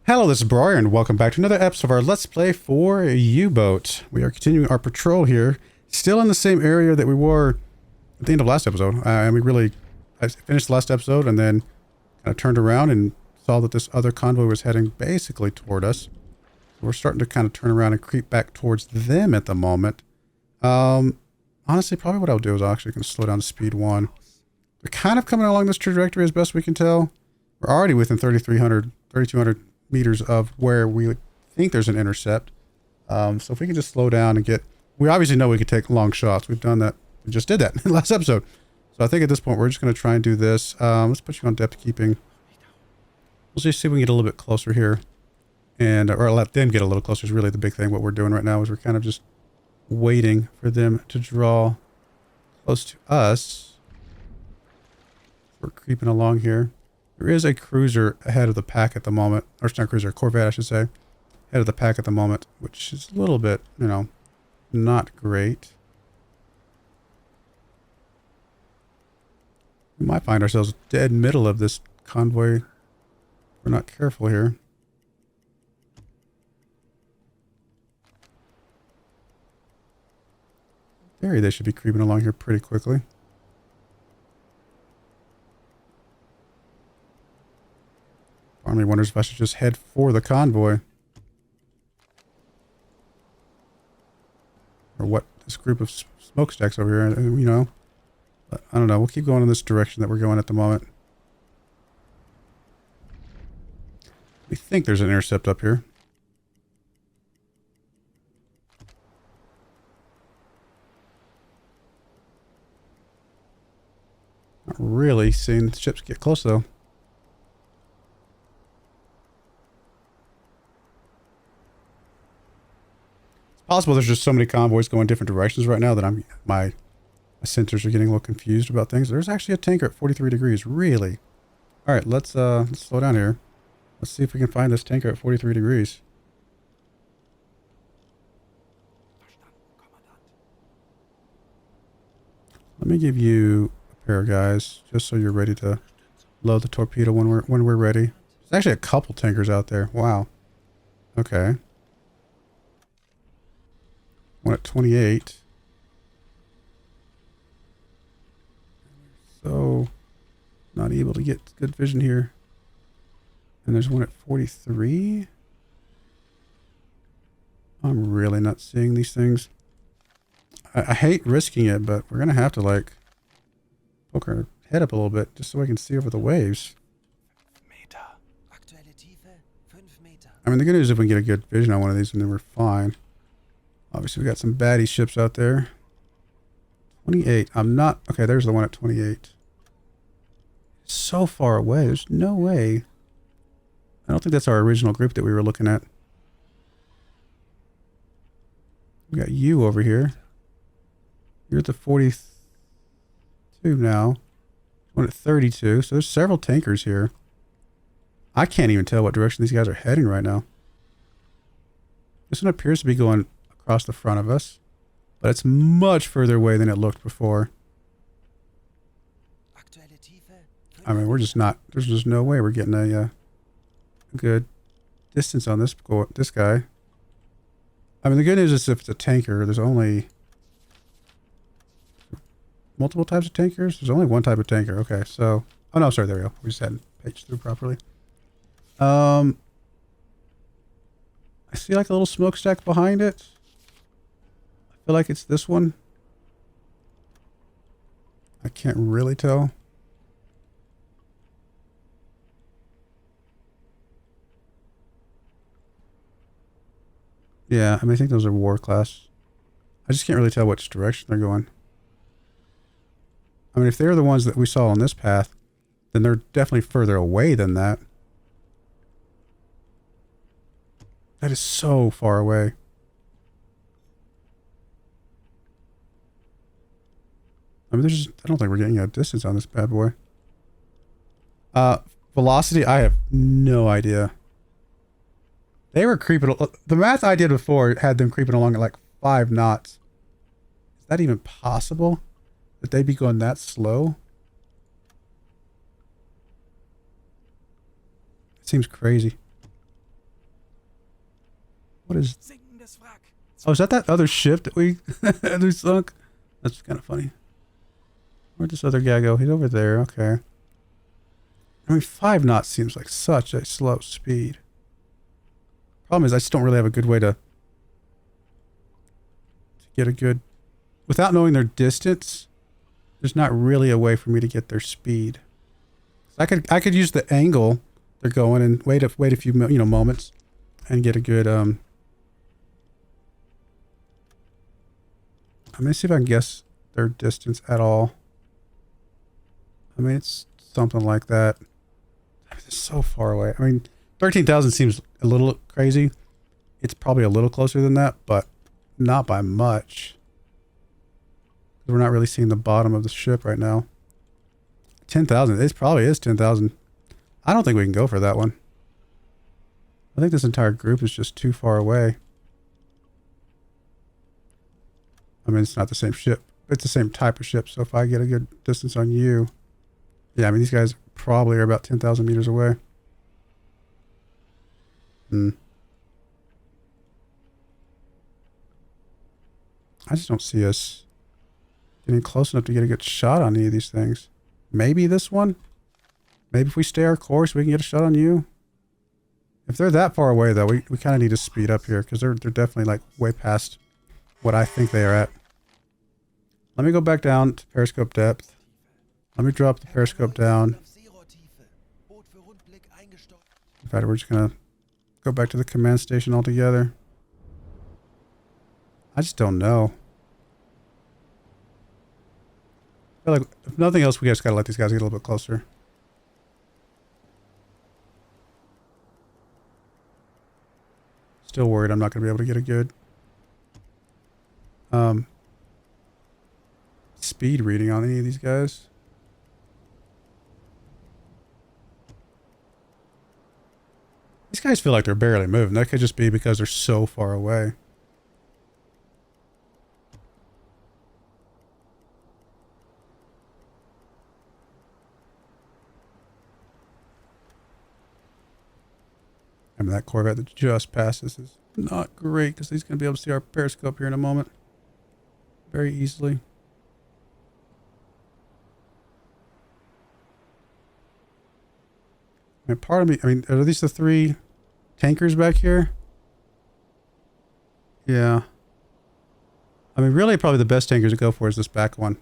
Hello, this is Broyar, and welcome back to another episode of our Let's Play for U-Boat. We are continuing our patrol here, still in the same area that we were at the end of last episode. I finished the last episode and then kind of turned around and saw that this other convoy was heading basically toward us. We're starting to kind of turn around and creep back towards them at the moment. Honestly, probably what I'll do is I'm actually going to slow down to speed 1. We're kind of coming along this trajectory as best we can tell. We're already within 3,200 meters of where we think there's an intercept. So if we can just slow down and we obviously know we could take long shots. We've done that. We just did that in the last episode. So I think at this point, we're just going to try and do this. Let's put you on depth keeping. We'll just see if we can get a little bit closer here. Or let them get a little closer is really the big thing. What we're doing right now is we're kind of just waiting for them to draw close to us. We're creeping along here. There is a cruiser ahead of the pack at the moment. Or it's not a cruiser, a Corvette, I should say. Ahead of the pack at the moment, which is a little bit, not great. We might find ourselves dead middle of this convoy if we're not careful here. In theory, they should be creeping along here pretty quickly. Part of me wonders if I should just head for the convoy. Or what this group of smokestacks over here, But I don't know. We'll keep going in this direction that we're going at the moment. We think there's an intercept up here. Not really seeing the ships get close though. Possible there's just so many convoys going different directions right now that my sensors are getting a little confused about things. There's actually a tanker at 43 degrees. Really? All right, let's slow down here. Let's see if we can find this tanker at 43 degrees. Let me give you a pair of guys just so you're ready to load the torpedo when we're ready. There's actually a couple tankers out there. Wow. Okay. One at 28. So, not able to get good vision here. And there's one at 43. I'm really not seeing these things. I hate risking it, but we're going to have to poke our head up a little bit just so I can see over the waves. I mean, the good news is if we can get a good vision on one of these, then we're fine. Obviously, we got some baddie ships out there. 28. Okay, there's the one at 28. So far away. There's no way. I don't think that's our original group that we were looking at. We got you over here. You're at the 42 now. One at 32. So there's several tankers here. I can't even tell what direction these guys are heading right now. This one appears to be going across the front of us, but it's much further away than it looked before. I mean, we're just not, there's just no way we're getting a good distance on this guy. I mean, the good news is if it's a tanker, there's only multiple types of tankers. There's only one type of tanker. Okay, so, oh no, sorry, there we go. We just hadn't paged through properly. I see like a little smokestack behind it. I feel like it's this one. I can't really tell. Yeah, I mean, I think those are war class. I just can't really tell which direction they're going. I mean, if they're the ones that we saw on this path, then they're definitely further away than that. That is so far away. I mean, I don't think we're getting a distance on this bad boy. Velocity, I have no idea. They were creeping. The math I did before had them creeping along at like 5 knots. Is that even possible? That they'd be going that slow? It seems crazy. What is... Oh, is that other ship that we sunk? That's kind of funny. Where'd this other guy go? He's over there. Okay. I mean, 5 knots seems like such a slow speed. Problem is, I just don't really have a good way to get a good... Without knowing their distance, there's not really a way for me to get their speed. So I could use the angle they're going and wait a few moments and get a good I'm gonna see if I can guess their distance at all. I mean, it's something like that. I mean, it's so far away. I mean, 13,000 seems a little crazy. It's probably a little closer than that, but not by much. We're not really seeing the bottom of the ship right now. 10,000. It probably is 10,000. I don't think we can go for that one. I think this entire group is just too far away. I mean, it's not the same ship. It's the same type of ship. So if I get a good distance on you... Yeah, I mean, these guys probably are about 10,000 meters away. I just don't see us getting close enough to get a good shot on any of these things. Maybe this one? Maybe if we stay our course, we can get a shot on you. If they're that far away, though, we kind of need to speed up here because they're definitely like way past what I think they are at. Let me go back down to periscope depth. Let me drop the periscope down. In fact, we're just going to go back to the command station altogether. I just don't know. I feel like, if nothing else, we just got to let these guys get a little bit closer. Still worried I'm not going to be able to get a good speed reading on any of these guys. These guys feel like they're barely moving. That could just be because they're so far away. I mean, that Corvette that just passed us is not great because he's going to be able to see our periscope here in a moment. Very easily. I mean, part of me, I mean, are these the 3 tankers back here? Yeah. I mean, really probably the best tankers to go for is this back one.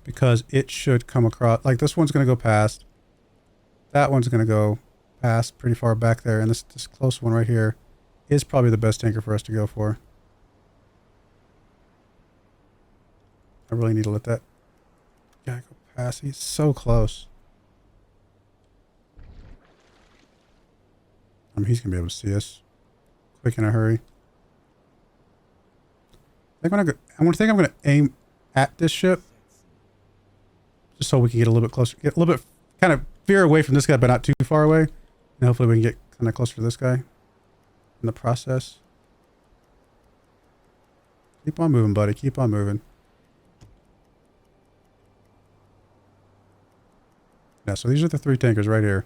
Because it should come across, like this one's going to go past. That one's going to go past pretty far back there. And this close one right here is probably the best tanker for us to go for. I really need to let that guy go past. He's so close. I mean, he's going to be able to see us quick in a hurry. I think I'm going to aim at this ship just so we can get a little bit closer, get a little bit, kind of veer away from this guy, but not too far away. And hopefully we can get kind of closer to this guy in the process. Keep on moving, buddy. Keep on moving. Yeah, so these are the 3 tankers right here.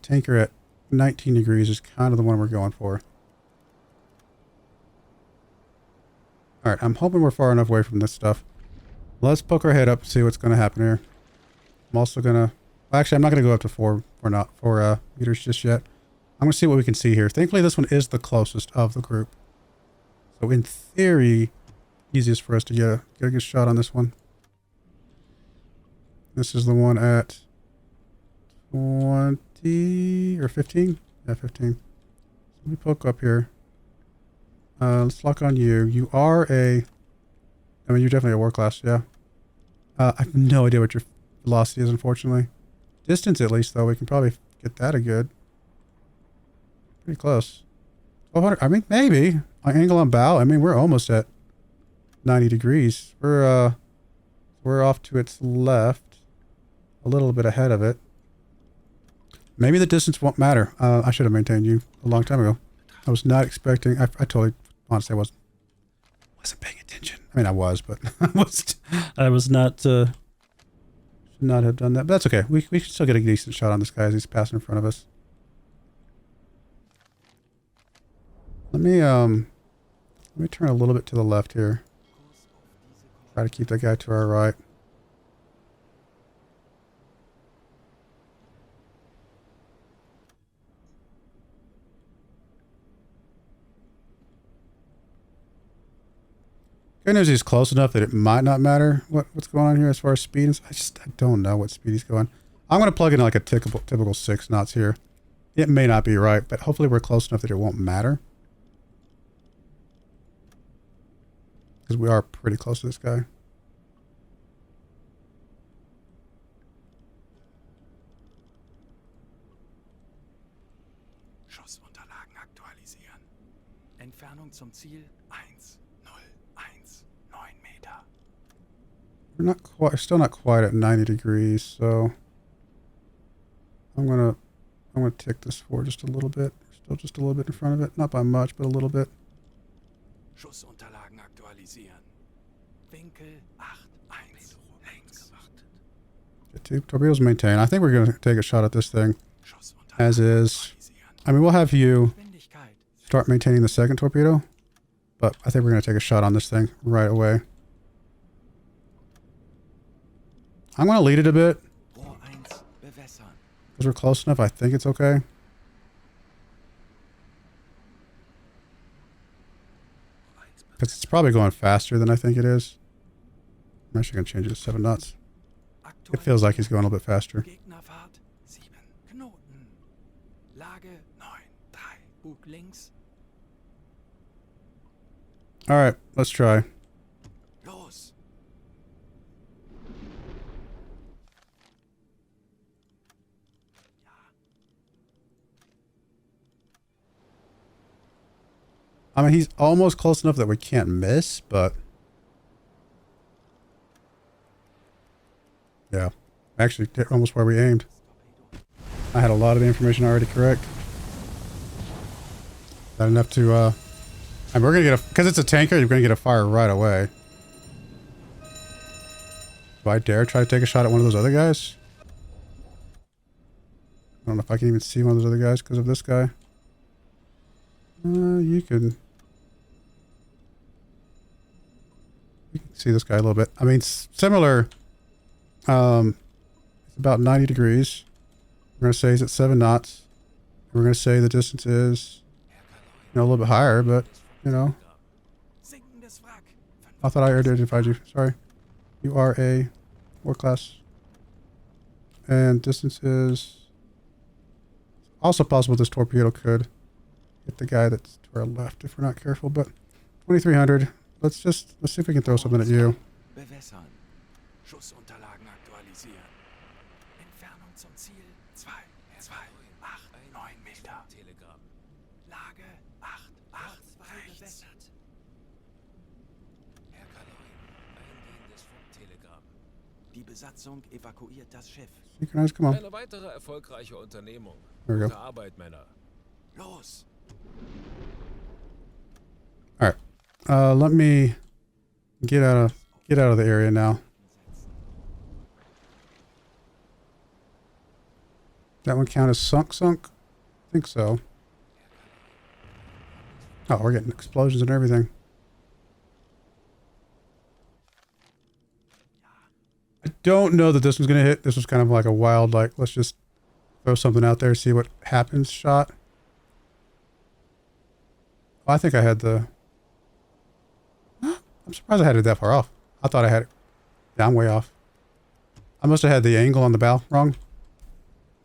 Tanker at 19 degrees is kind of the one we're going for. Alright, I'm hoping we're far enough away from this stuff. Let's poke our head up and see what's going to happen here. I'm also going to... Actually, I'm not going to go up to 4 meters just yet. I'm going to see what we can see here. Thankfully, this one is the closest of the group. So in theory, easiest for us to get a good shot on this one. This is the one at 20 or 15? Yeah, 15. So let me poke up here. Let's lock on you. You are a... I mean, you're definitely a war class, yeah. I have no idea what your velocity is, unfortunately. Distance, at least, though. We can probably get that a good. Pretty close. 1200. I mean, maybe. Angle on bow. I mean, we're almost at 90 degrees. We're off to its left. A little bit ahead of it. Maybe the distance won't matter. I should have maintained you a long time ago. I was not expecting... I totally... Honestly, I wasn't paying attention. I mean, I was, but I was not... Should Should not have done that, but that's okay. We can still get a decent shot on this guy as he's passing in front of us. Let me turn a little bit to the left here. Try to keep that guy to our right. Good news, he's close enough that it might not matter what's going on here as far as speed. I don't know what speed he's going. I'm going to plug in like a typical 6 knots here. It may not be right, but hopefully we're close enough that it won't matter. Because we are pretty close to this guy. Schussunterlagen aktualisieren. Entfernung zum Ziel 1,0,1,9 Meter. We're still not quite at 90 degrees, so I'm gonna tick this forward just a little bit. Still just a little bit in front of it, not by much, but a little bit. Schussunterlagen aktualisieren. Winkel 8,1 links. Get to torpedoes maintain. I think we're gonna take a shot at this thing as is. I mean, we'll have you start maintaining the second torpedo, but I think we're gonna take a shot on this thing right away. I'm going to lead it a bit. Because we're close enough, I think it's okay. Because it's probably going faster than I think it is. I'm actually going to change it to 7 knots. It feels like he's going a little bit faster. Alright, let's try. I mean, he's almost close enough that we can't miss, but... yeah. Actually, almost where we aimed. I had a lot of the information already correct. Not enough to, and we're gonna get a... because it's a tanker, you're gonna get a fire right away. Do I dare try to take a shot at one of those other guys? I don't know if I can even see one of those other guys because of this guy. You can see this guy a little bit. I mean, similar. It's about 90 degrees. We're going to say he's at 7 knots. We're going to say the distance is, a little bit higher, but, I thought I identified you. Sorry. You are a war class. And distance is also possible this torpedo could hit the guy that's to our left if we're not careful, but 2300. Let's see if we can throw something at you. Schussunterlagen aktualisieren. Entfernung zum Ziel 2,2,8,9 Meter. Lage 8,8 rechts. Die Besatzung evakuiert das Schiff. Synchronize, come on. Eine weitere erfolgreiche Unternehmung. There we go. Gute Arbeit, Männer. Los! Alright. Let me get out of the area now. That one count as sunk? I think so. Oh, we're getting explosions and everything. I don't know that this one's going to hit. This was kind of like a wild, like, let's just throw something out there, see what happens shot. Oh, I think I had the... I'm surprised I had it that far off. I thought I had it... yeah, I'm way off. I must have had the angle on the bow wrong.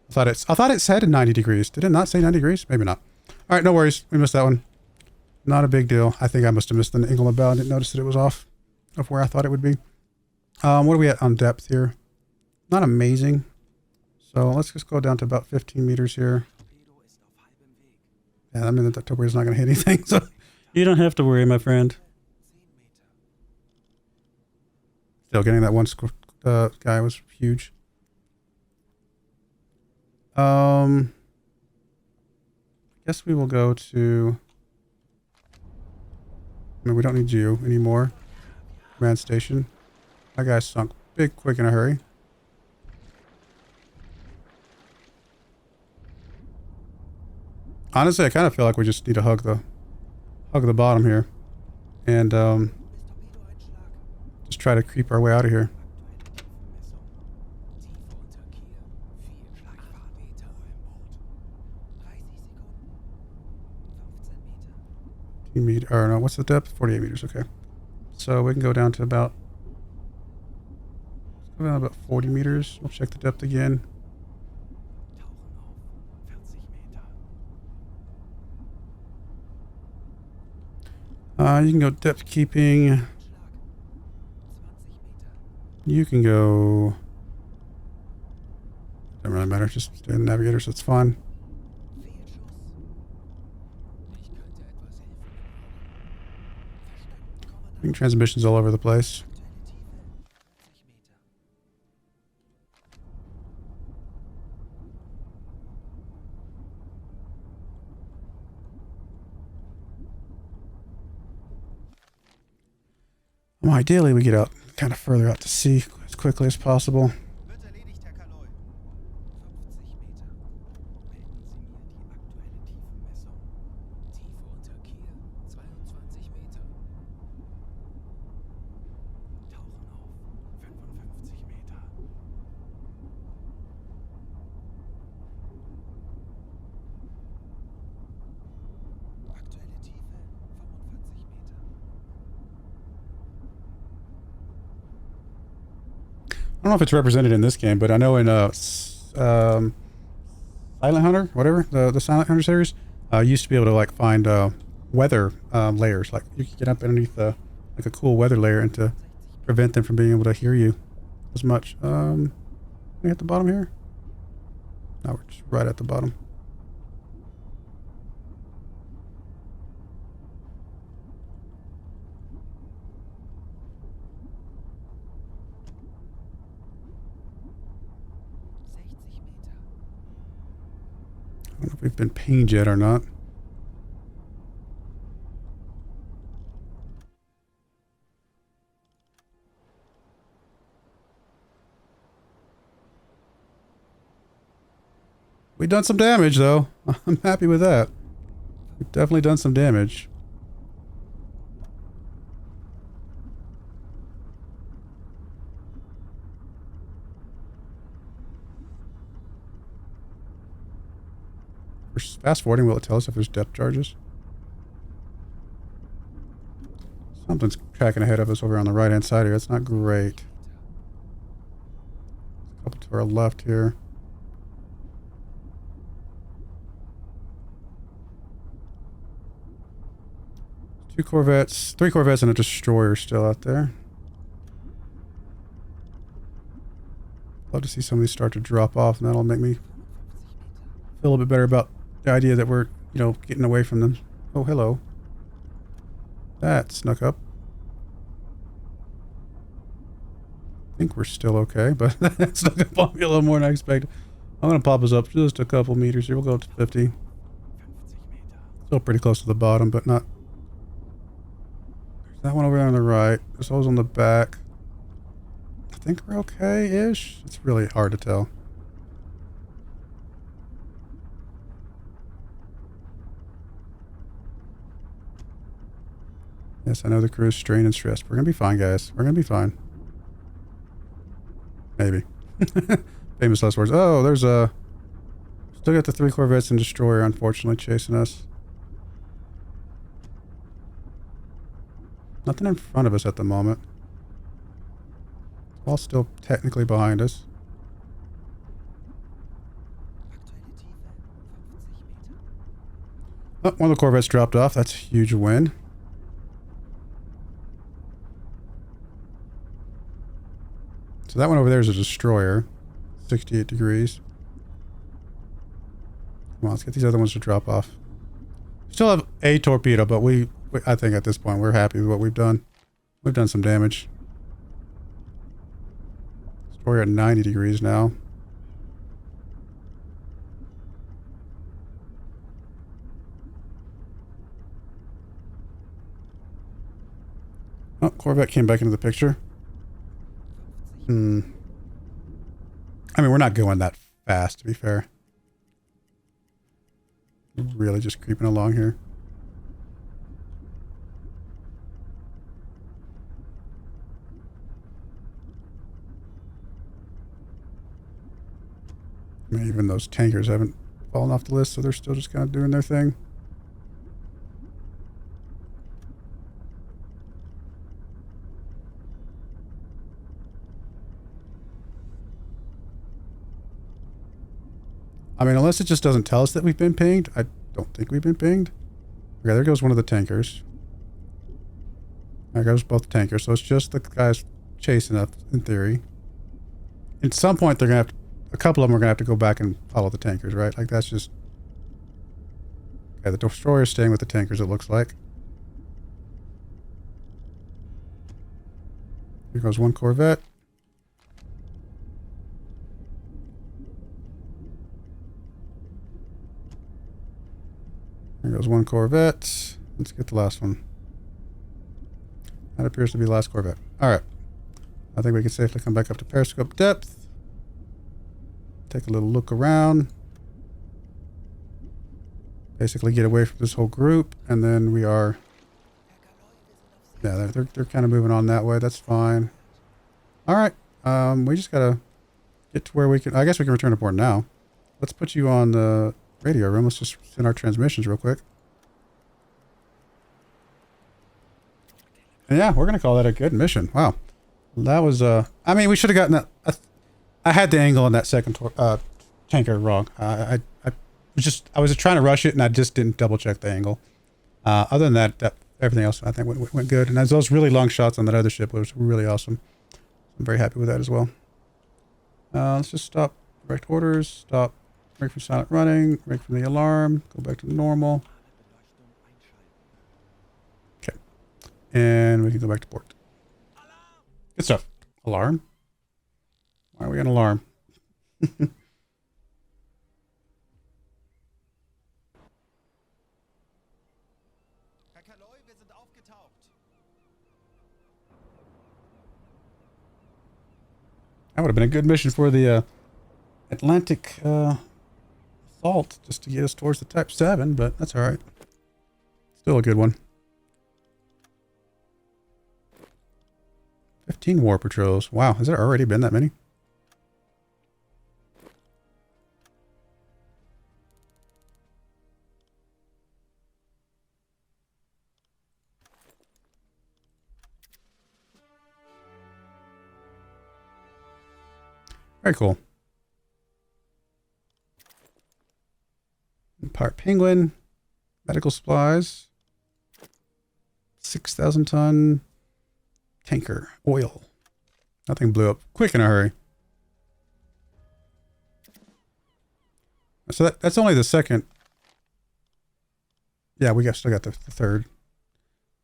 I thought it said 90 degrees. Did it not say 90 degrees? Maybe not. Alright, no worries. We missed that one. Not a big deal. I think I must have missed the angle on the bow. I didn't notice that it was off of where I thought it would be. What are we at on depth here? Not amazing. So let's just go down to about 15 meters here. Yeah, I mean, the torpedo's not going to hit anything, so you don't have to worry, my friend. Still getting that one guy was huge. I guess we will go to... I mean, we don't need you anymore. Command station. That guy sunk big quick in a hurry. Honestly, I kind of feel like we just need to hug the bottom here. And just try to creep our way out of here. Meter, or no, what's the depth? 48 meters, okay. So we can go down to about 40 meters. We'll check the depth again. You can go depth keeping. You can go... Doesn't really matter, just stay in the navigator, so it's fine. I think transmission's all over the place. Well, ideally we get out kind of further out to sea as quickly as possible. I don't know if it's represented in this game, but I know in Silent Hunter, whatever, the Silent Hunter series, you used to be able to like find weather layers. Like you could get up underneath like a cool weather layer and to prevent them from being able to hear you as much. Are we at the bottom here? No, we're just right at the bottom. I don't know if we've been pinged yet or not. We've done some damage though. I'm happy with that. We've definitely done some damage. Fast forwarding, will it tell us if there's depth charges? Something's tracking ahead of us over on the right hand side here. That's not great. A couple to our left here. Two corvettes, three corvettes and a destroyer still out there. Love to see some of these start to drop off, and that'll make me feel a little bit better about the idea that we're, you know, getting away from them. Oh, hello. That snuck up. I think we're still okay, but that snuck up on me a little more than I expected. I'm going to pop us up just a couple meters here. We'll go up to 50. Still pretty close to the bottom, but not... There's that one over there on the right. There's those on the back. I think we're okay-ish. It's really hard to tell. Yes, I know the crew is strained and stressed. We're going to be fine, guys. We're going to be fine. Maybe. Famous last words. Oh, there's a... Still got the three corvettes and destroyer, unfortunately, chasing us. Nothing in front of us at the moment. All still technically behind us. Oh, one of the corvettes dropped off. That's a huge win. So that one over there is a destroyer. 68 degrees. Come on, let's get these other ones to drop off. Still have a torpedo, but I think at this point we're happy with what we've done. We've done some damage. Destroyer at 90 degrees now. Oh, Corvette came back into the picture. I mean, we're not going that fast, to be fair. Really just creeping along here. I mean, even those tankers haven't fallen off the list, so they're still just kind of doing their thing. I mean, unless it just doesn't tell us that we've been pinged. I don't think we've been pinged. Okay, there goes one of the tankers. There goes both tankers. So it's just the guys chasing us, in theory. At some point, they're going to have to, a couple of them are going to have to go back and follow the tankers, right? Like, that's just... Okay, the destroyer's staying with the tankers, it looks like. Here goes one Corvette. There goes one Corvette. Let's get the last one. That appears to be the last Corvette. Alright. I think we can safely come back up to periscope depth. Take a little look around. Basically get away from this whole group. And then we are... Yeah, they're kind of moving on that way. That's fine. Alright. We just gotta get to where we can... I guess we can return to port now. Let's put you on the radio room. Let's just send our transmissions real quick. And yeah, we're gonna call that a good mission. Wow. That was, I mean, we should have gotten that... I had the angle on that second tanker wrong. I was just trying to rush it, and I just didn't double check the angle. Other than that, everything else I think went good. And as those really long shots on that other ship was really awesome. I'm very happy with that as well. Let's just stop. Direct orders. Stop. Break from silent running. Break from the alarm. Go back to normal. Okay. And we can go back to port. Good stuff. Alarm? Why are we on alarm? That would have been a good mission for the Atlantic assault, just to get us towards the Type 7, but that's alright. Still a good one. 15 war patrols. Wow, has there already been that many? Very cool. Pirate Penguin. Medical supplies. 6,000 ton tanker. Oil. Nothing blew up quick in a hurry. So that's only the second. Yeah, still got the third.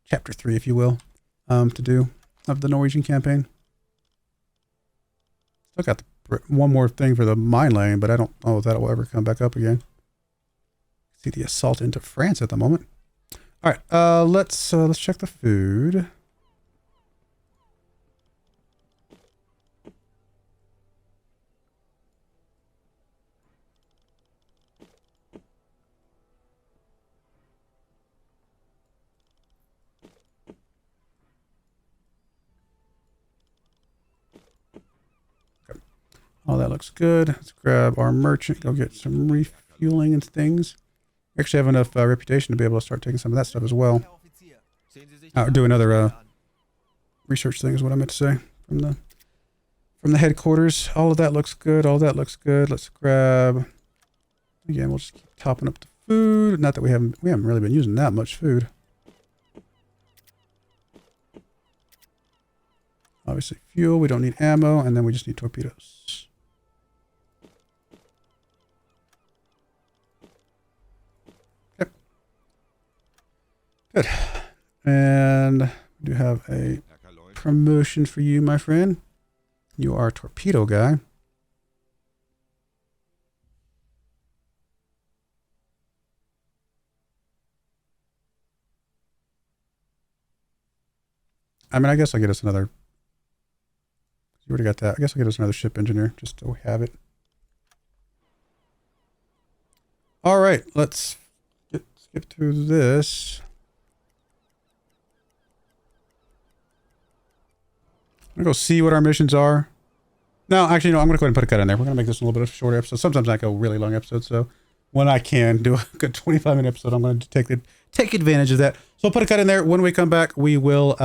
Chapter 3, if you will, to do of the Norwegian campaign. Still got one more thing for the mine laying, but I don't know if that will ever come back up again. See the assault into France at the moment. All right, let's check the food. Oh, that looks good. Let's grab our merchant, go get some refueling and things. We actually have enough reputation to be able to start taking some of that stuff as well. Do another research thing is what I meant to say from the headquarters. All of that looks good. All that looks good. Let's grab. Again, we'll just keep topping up the food. Not that we haven't really been using that much food. Obviously, fuel. We don't need ammo, and then we just need torpedoes. Good. And we do have a promotion for you, my friend. You are a torpedo guy. I mean, I guess I'll get us another. You already got that. I guess I'll get us another ship engineer just so we have it. All right, let's skip through this. I'm going to go see what our missions are. No, actually, no, I'm going to go ahead and put a cut in there. We're going to make this a little bit of a shorter episode. Sometimes I go really long episodes, so when I can do a good 25-minute episode, I'm going to take advantage of that. So I'll put a cut in there. When we come back, we will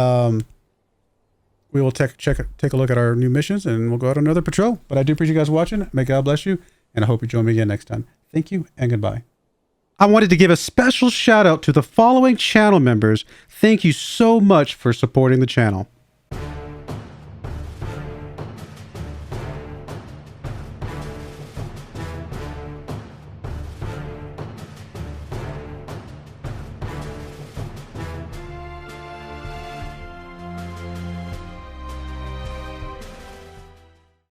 take a look at our new missions, and we'll go out on another patrol. But I do appreciate you guys watching. May God bless you, and I hope you join me again next time. Thank you, and goodbye. I wanted to give a special shout out to the following channel members. Thank you so much for supporting the channel.